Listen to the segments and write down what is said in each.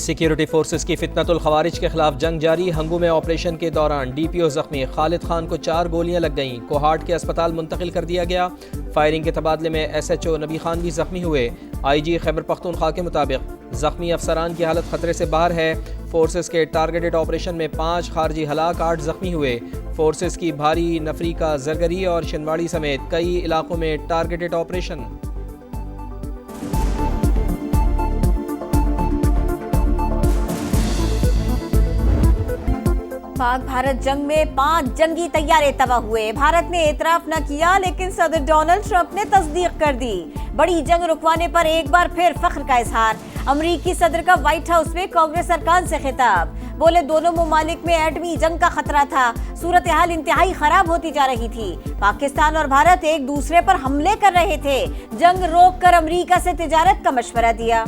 Security forces की फितनतुल खवारिज के खिलाफ जंग जारी। हंगू में ऑपरेशन के दौरान DPO जख्मी, खालिद खान को 4 गोलियां लग गईं। कोहाट के अस्पताल मुंतकिल कर दिया गया। फायरिंग के तबादले में SHO नबी खान भी जख्मी हुए। IG खैबर पख्तूनख्वा के मुताबिक जख्मी अफसरान की हालत खतरे से बाहर है। फोर्सेस के टारगेटेड ऑपरेशन में 5 खारजी हलाक, 8 जख्मी हुए। फोर्सेस की भारी नफरी का जरगरी और शिनवाड़ी समेत कई इलाकों में टारगेटेड ऑपरेशन। पाक भारत जंग में 5 जंगी तैयारे तबाह हुए। भारत ने एतराफ न किया, लेकिन सदर डोनाल्ड ट्रंप ने तस्दीक कर दी। बड़ी जंग रुकवाने पर एक बार फिर फख्र का इजहार। अमरीकी सदर का व्हाइट हाउस में कांग्रेस अरकान से खिताब। बोले दोनों मुमालिक में एटमी जंग का खतरा था। सूरत हाल इंतहाई खराब होती जा रही थी। पाकिस्तान और भारत एक दूसरे पर हमले कर रहे थे। जंग रोक कर अमरीका से तिजारत का मशवरा दिया।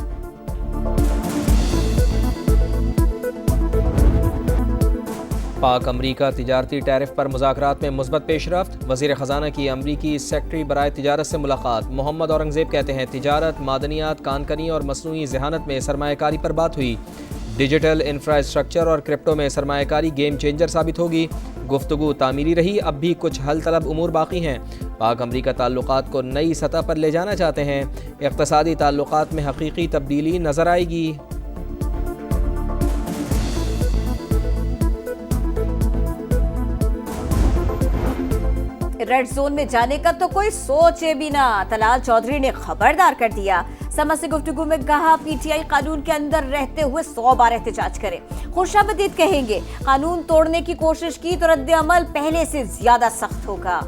पाक अमरीका तिजारती टैरिफ पर मुज़ाकरात में मुस्बत पेशरफ्त। वज़ीर ख़जाना की अमरीकी सेक्रेटरी बराए तिजारत से मुलाकात। मोहम्मद औरंगज़ेब कहते हैं तिजारत, मादनियात, कानकनी और मसनूई ज़हानत में सरमायाकारी पर बात हुई। डिजिटल इंफ्रास्ट्रक्चर और क्रिप्टो में सरमायाकारी गेम चेंजर साबित होगी। गुफ्तगू तामीरी रही, अब भी कुछ हल तलब उमूर बाकी हैं। पाक अमरीका ताल्लुकात को नई सतह पर ले जाना चाहते हैं। इक़्तिसादी ताल्लुकात में हकीकी तब्दीली नज़र आएगी। रेड जोन में जाने का तो कोई सोचे भी ना, तलाल चौधरी ने खबरदार कर दिया। समा से गुफ्तगू में कहा PTI कानून के अंदर रहते हुए 100 बार एहतजाज करे। खुशामदीद कहेंगे, कानून तोड़ने की कोशिश की तो रद्द अमल पहले से ज्यादा सख्त होगा।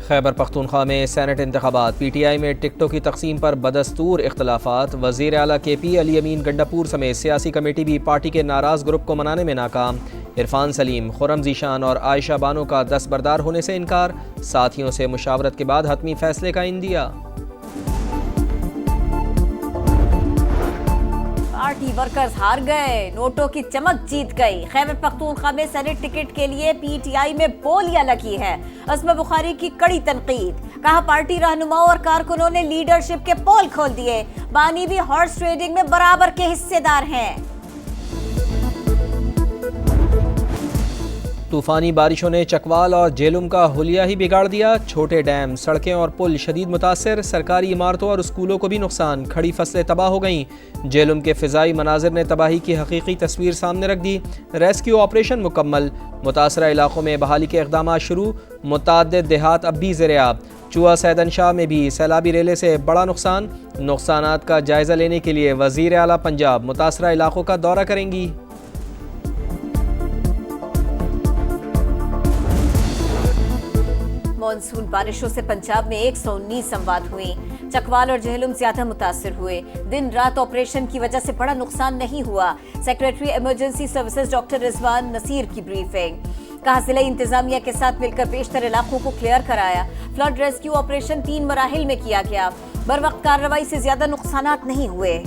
खैबर पख्तूनख्वा में सेनेट इंतखाबात। PTI में टिकटों की तकसीम पर बदस्तूर इख्तलाफात। वज़ीर आला KP अली अमीन गंडापुर समेत सियासी कमेटी भी पार्टी के नाराज़ ग्रुप को मनाने में नाकाम। इरफान सलीम, खुर्रम ज़ीशान और आयशा बानो का दस्तबरदार होने से इनकार। साथियों से मुशावरत के बाद हतमी फैसले का इंदिया। पार्टी वर्कर्स हार गए, नोटों की चमक जीत गई। खैबर पख्तूनख्वा में सेनेट टिकट के लिए PTI में बोलियां लगी है। अस्मा बुखारी की कड़ी तनकीद। कहा पार्टी रहनुमाओं और कारकुनों ने लीडरशिप के पोल खोल दिए। बानी भी हॉर्स ट्रेडिंग में बराबर के हिस्सेदार हैं। तूफानी बारिशों ने चकवाल और जेलुम का हुलिया ही बिगाड़ दिया। छोटे डैम, सड़कें और पुल शदीद मुतासर। सरकारी इमारतों और स्कूलों को भी नुकसान। खड़ी फसलें तबाह हो गईं। जेलुम के फ़िज़ाई मनाजिर ने तबाही की हकीकी तस्वीर सामने रख दी। रेस्क्यू ऑपरेशन मुकम्मल। मुतासरा इलाकों में बहाली के इक़दाम शुरू। मुतअद्दिद देहात अब भी ज़ेर-ए-आब। चुआ सैदन शाह में भी सैलाबी रेले से बड़ा नुकसान। नुकसानात का जायज़ा लेने के लिए वज़ीर आला पंजाब मुतासरा इलाकों का दौरा करेंगी। मानसून बारिशों से पंजाब में 119 अमवात हुई। चकवाल और जेहलुम ज्यादा मुतासिर हुए। दिन रात ऑपरेशन की वजह से बड़ा नुकसान नहीं हुआ। Secretary emergency services doctor Rizwan Naseer की ब्रीफिंग। कहा जिला इंतजामिया के साथ मिलकर बेशतर इलाकों को क्लियर कराया। फ्लड रेस्क्यू ऑपरेशन 3 मराहिल में किया गया। बर वक्त कार्रवाई से ज्यादा नुकसानात नहीं हुए।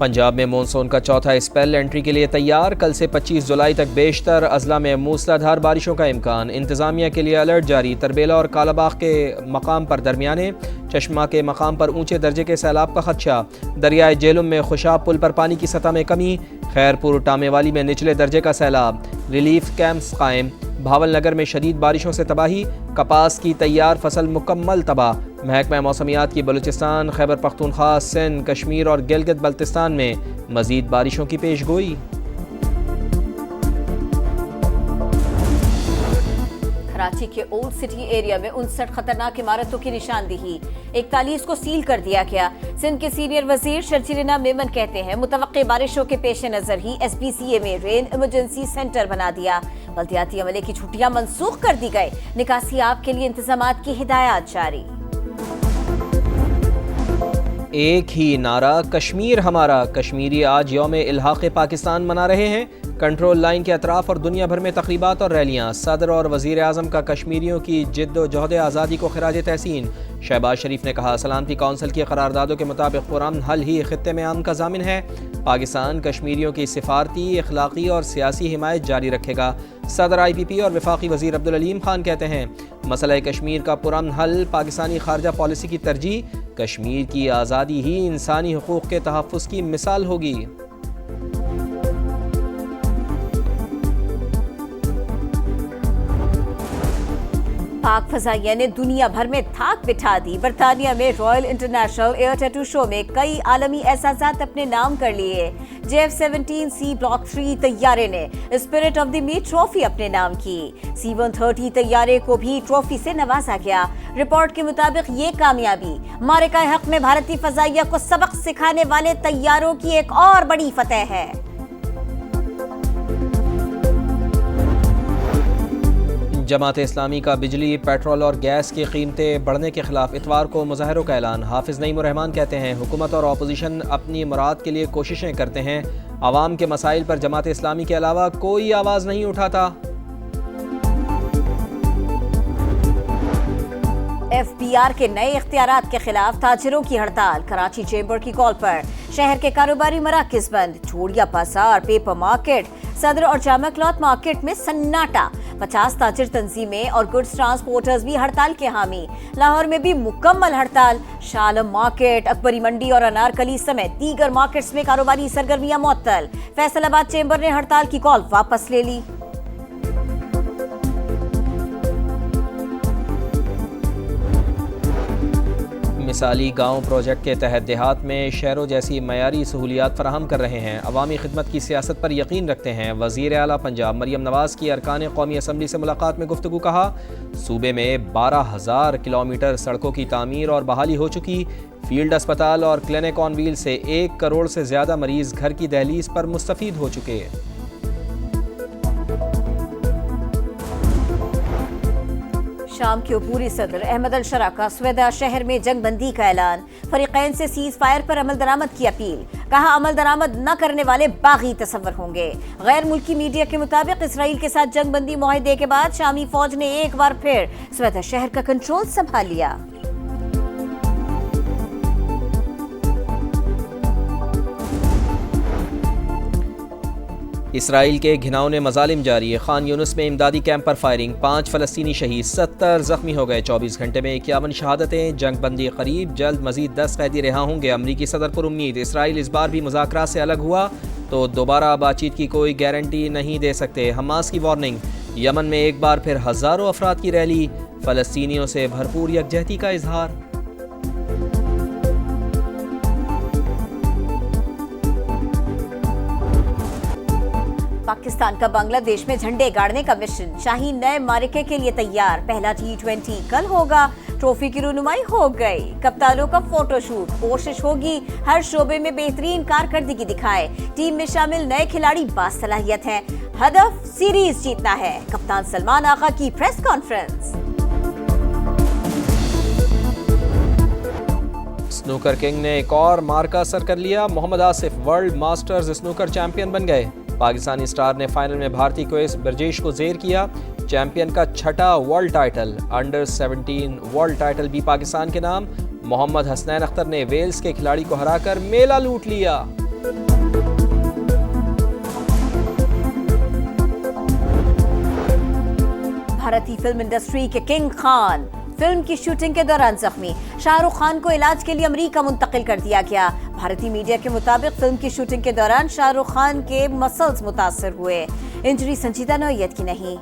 पंजाब में मानसून का चौथा स्पेल एंट्री के लिए तैयार। कल से 25 जुलाई तक बेशतर अजला में मूसलाधार बारिशों का इम्कान। इंतजामिया के लिए अलर्ट जारी। तरबेला और कालाबाग के मकाम पर दरमियाने, चश्मा के मकाम पर ऊंचे दर्जे के सैलाब का खदशा। दरियाए जेलुम में खुशाब पुल पर पानी की सतह में कमी। खैरपुर टामेवाली में निचले दर्जे का सैलाब। रिलीफ कैंप्स कायम। भावल नगर में शदीद बारिशों से तबाही। कपास की तैयार फसल मुकम्मल तबाह। महकमा मौसमियात की बलूचिस्तान, खैबर पख्तूनख्वा, सिंध, कश्मीर और गिलगित बल्तिस्तान में मजीद बारिशों की पेशगोई। कराची के ओल्ड सिटी एरिया में 59 खतरनाक इमारतों की निशानदेही। 41 को सील कर दिया गया। सिंध के सीनियर वजीर शर्जीलिना मेमन कहते हैं मुतवक्के बारिशों के पेश नजर ही SPCA में रेन इमरजेंसी सेंटर बना दिया। बल्दियाती अमले की छुट्टियां मनसूख कर दी गई। निकासी आप के लिए इंतजामात की हिदायत जारी। एक ही नारा कश्मीर हमारा। कश्मीरी आज यौम इल्हाक़ पाकिस्तान मना रहे हैं। कंट्रोल लाइन के अतराफ और दुनिया भर में तकरीबात और रैलियाँ। सदर और वज़ीर आज़म का कश्मीरियों की जिद्दोजहद आज़ादी को खिराज तहसीन। शहबाज शरीफ ने कहा सलामती कौंसिल की करारदादों के मुताबिक पुरअमन हल ही खित्ते में अमन का ज़ामिन है। पाकिस्तान कश्मीरियों की सिफारती, अखलाकी और सियासी हिमायत जारी रखेगा। सदर IPP और वफाकी वज़ीर अब्दुल अलीम खान कहते हैं मसला कश्मीर का पुरअमन हल पाकिस्तानी खारजा पॉलिसी की तरजीह। कश्मीर की आज़ादी ही इंसानी हुकूक़ के तहफ़्फ़ुज़ की मिसाल होगी। पाक फजाइया ने दुनिया भर में धाक बिठा दी। बरतानिया में royal international air tattoo show में कई आलमी एहसासात अपने नाम कर लिए। JF-17C Block 3 तैयारे ने spirit of the meet trophy अपने नाम की। C-130 तैयारे को भी ट्रॉफी से नवाजा गया। रिपोर्ट के मुताबिक ये कामयाबी मारिका हक में भारतीय फजाइया को सबक सिखाने वाले तैयारों की एक और बड़ी फतेह है। जमात इस्लामी का बिजली, पेट्रोल और गैस की कीमतें बढ़ने के खिलाफ इतवार को मुजाहरों का ऐलान। हाफिज नईमुर रहमान कहते हैं हुकूमत और अपोजिशन अपनी मुराद के लिए कोशिशें करते हैं। आवाम के मसाइल पर जमात इस्लामी के अलावा कोई आवाज़ नहीं उठाता। FBR के नए इख्तियारात के खिलाफ ताजिरों की हड़ताल। कराची चेंबर की कॉल पर शहर के कारोबारी मराकज बंद। चूड़िया बाजार, पेपर मार्केट, सदर और जामा क्लॉथ मार्केट में सन्नाटा। 50 ताजिर तंजीमें और गुड्स ट्रांसपोर्टर्स भी हड़ताल के हामी। लाहौर में भी मुकम्मल हड़ताल। शालम मार्केट, अकबरी मंडी और अनारकली समेत दीगर मार्केट्स में कारोबारी सरगर्मियां मुअत्तल। फैसलाबाद चेंबर ने हड़ताल की कॉल वापस ले ली। मिसाली गांव प्रोजेक्ट के तहत देहात में शहरों जैसी मयारी सहूलियात फराहम कर रहे हैं। अवामी खिदमत की सियासत पर यकीन रखते हैं। वज़ीर आला पंजाब मरियम नवाज़ की अरकान कौमी असम्बली से मुलाकात में गुफ्तगू। कहा सूबे में 12,000 किलोमीटर सड़कों की तामीर और बहाली हो चुकी। फील्ड अस्पताल और क्लिनिक ऑन व्हील से 1 करोड़ से ज़्यादा मरीज घर की दहलीज पर मुस्तफ़ीद हो चुके। शाम के अबूरी सदर अहमद अल शरा का स्वेदा शहर में जंग बंदी का ऐलान। फरीकैन से सीज फायर पर अमल दरामद की अपील। कहा अमल दरामद न करने वाले बागी तसव्वुर होंगे। गैर मुल्की मीडिया के मुताबिक इसराइल के साथ जंग बंदी मुआहदे के बाद शामी फौज ने एक बार फिर स्वेदा शहर का कंट्रोल संभाल लिया। इसराइल के घिनौने मजालिम जारी। खान यूनुस में इमदादी कैंप पर फायरिंग। 5 फ़लस्तीनी शहीद, 70 जख्मी हो गए। 24 घंटे में 51 शहादतें। जंग बंदी करीब, जल्द मजीद 10 कैदी रिहा होंगे। अमरीकी सदर पर उम्मीद। इसराइल इस बार भी मुज़ाकरात से अलग हुआ तो दोबारा बातचीत की कोई गारंटी नहीं दे सकते। हमास की वार्निंग। यमन में एक बार फिर हज़ारों अफराद की रैली। फ़लस्तीनियों से भरपूर यकजहती का इजहार। पाकिस्तान का बांग्लादेश में झंडे गाड़ने का मिशन। शाहीन नए मारिके के लिए तैयार। पहला T20 कल होगा। ट्रॉफी की रुनुमाई हो गई। कप्तानों का फोटोशूट। कोशिश होगी हर शोबे में बेहतरीन कारकर्दगी दिखाए। टीम में शामिल नए खिलाड़ी बासलाहियत हैं। हदफ सीरीज जीतना है। कप्तान सलमान आगा की प्रेस कॉन्फ्रेंस। स्नूकर किंग ने एक और मार्का सर कर लिया। Mohammad Asif world masters snooker champion बन गए। पाकिस्तानी स्टार ने फाइनल में भारतीय क्वेस ब्रजेश को जेर किया। चैंपियन का 6ठा world title. Under 17 world title भी पाकिस्तान के नाम। मोहम्मद हसनैन अख्तर ने वेल्स के खिलाड़ी को हराकर मेला लूट लिया। भारतीय फिल्म इंडस्ट्री के किंग खान फिल्म की शूटिंग के दौरान जख्मी। शाहरुख खान को इलाज के लिए अमेरिका मुंतकिल कर दिया गया। भारतीय मीडिया के मुताबिक फिल्म की शूटिंग के दौरान शाहरुख खान के मसल्स मुतासर हुए। इंजरी संजीदा नौयत की नहीं।